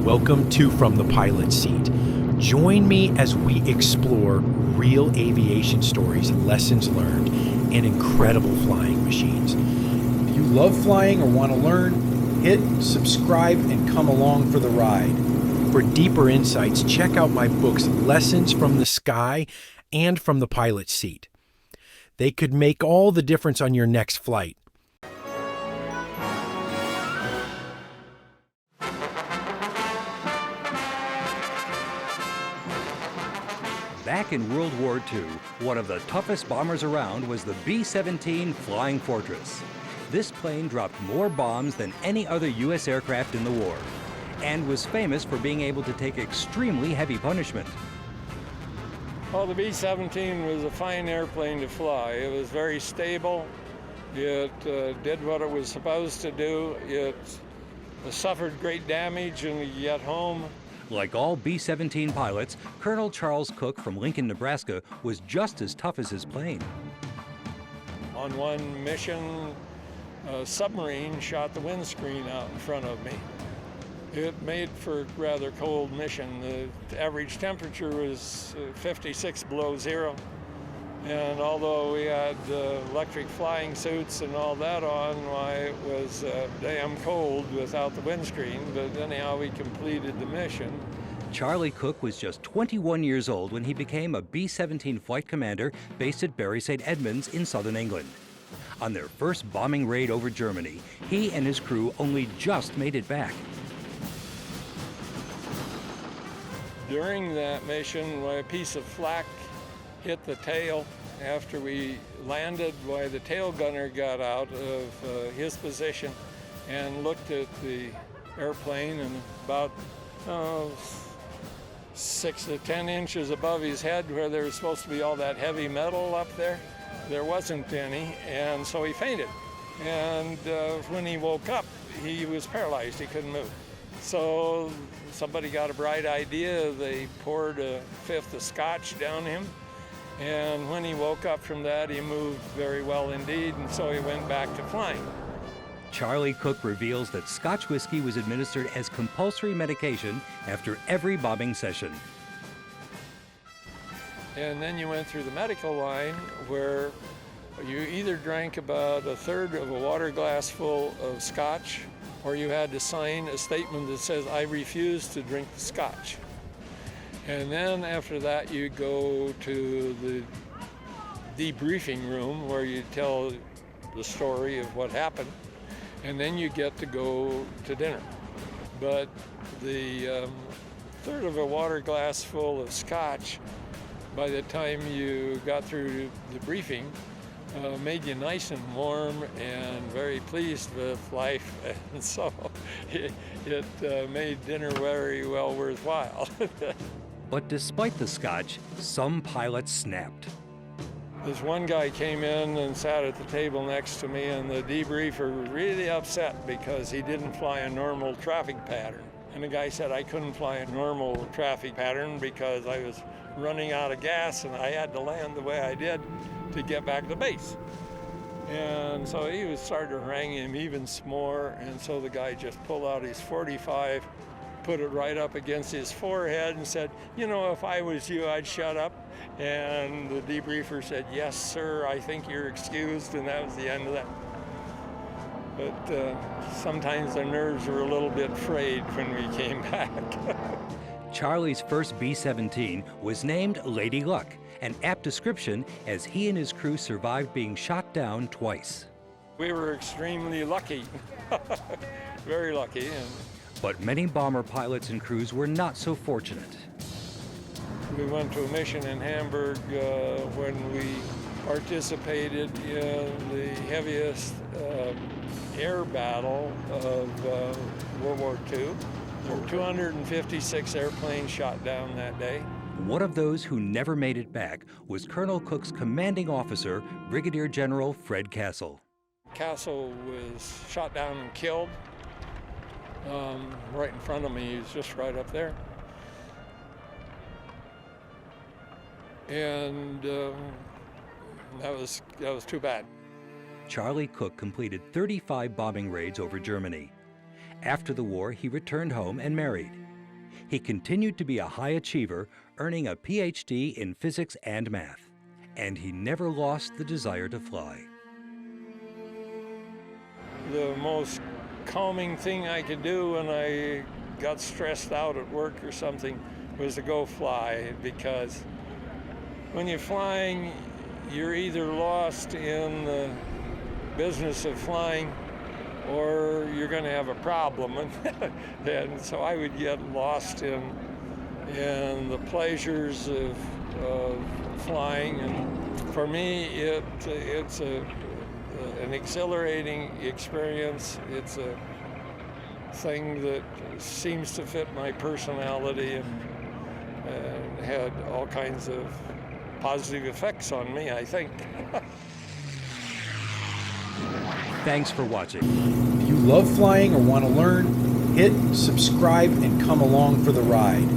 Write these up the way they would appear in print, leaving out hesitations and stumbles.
Welcome to From the Pilot's Seat. Join me as we explore real aviation stories, lessons learned, and incredible flying machines. If you love flying or want to learn, hit subscribe and come along for the ride. For deeper insights, check out my books, Lessons from the Sky and From the Pilot's Seat. They could make all the difference on your next flight. Back in World War II, one of the toughest bombers around was the B-17 Flying Fortress. This plane dropped more bombs than any other U.S. aircraft in the war, and was famous for being able to take extremely heavy punishment. Well, the B-17 was a fine airplane to fly. It was very stable. It did what it was supposed to do. It suffered great damage when you get home. Like all B-17 pilots, Colonel Charles Cook from Lincoln, Nebraska was just as tough as his plane. On one mission, a submarine shot the windscreen out in front of me. It made for a rather cold mission. The average temperature was 56 below zero. And although we had electric flying suits and all that on, why, it was damn cold without the windscreen. But anyhow, we completed the mission. Charlie Cook was just 21 years old when he became a B-17 flight commander based at Bury St. Edmunds in southern England. On their first bombing raid over Germany, he and his crew only just made it back. During that mission, a piece of flak hit the tail. After we landed, the tail gunner got out of his position and looked at the airplane, and about 6 to 10 inches above his head, where there was supposed to be all that heavy metal up there, there wasn't any, and so he fainted. And when he woke up, he was paralyzed. He couldn't move. So somebody got a bright idea. They poured a fifth of scotch down him. And when he woke up from that, he moved very well indeed, and so he went back to flying. Charlie Cook reveals that Scotch whiskey was administered as compulsory medication after every bombing session. And then you went through the medical line, where you either drank about a third of a water glass full of scotch, or you had to sign a statement that says, "I refuse to drink the scotch." And then after that, you go to the debriefing room, where you tell the story of what happened, and then you get to go to dinner. But the third of a water glass full of scotch, by the time you got through the briefing, made you nice and warm and very pleased with life, and so it made dinner very well worthwhile. But despite the scotch, some pilots snapped. This one guy came in and sat at the table next to me, and the debriefer was really upset because he didn't fly a normal traffic pattern. And the guy said I couldn't fly a normal traffic pattern because I was running out of gas and I had to land the way I did to get back to base. And so he was starting to harangue him even more, and so the guy just pulled out his .45, put it right up against his forehead and said, "You know, if I was you, I'd shut up." And the debriefer said, "Yes, sir, I think you're excused," and that was the end of that. But sometimes the nerves were a little bit frayed when we came back. Charlie's first B-17 was named Lady Luck, an apt description as he and his crew survived being shot down twice. We were extremely lucky, very lucky. But many bomber pilots and crews were not so fortunate. We went to a mission in Hamburg when we participated in the heaviest air battle of World War II. There were 256 airplanes shot down that day. One of those who never made it back was Colonel Cook's commanding officer, Brigadier General Fred Castle. Castle was shot down and killed. Right in front of me, he's just right up there. And that was too bad. Charlie Cook completed 35 bombing raids over Germany. After the war, he returned home and married. he continued to be a high achiever, earning a PhD in physics and math. And he never lost the desire to fly. The most calming thing I could do when I got stressed out at work or something was to go fly, because when you're flying, you're either lost in the business of flying or you're going to have a problem. And so I would get lost in the pleasures of flying. And for me, it's an exhilarating experience. It's a thing that seems to fit my personality and had all kinds of positive effects on me, I think. Thanks for watching. If you love flying or want to learn, hit subscribe and come along for the ride.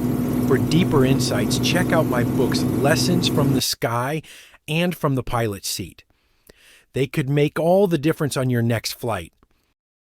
For deeper insights, check out my books, Lessons from the Sky and From the Pilot's Seat. They could make all the difference on your next flight.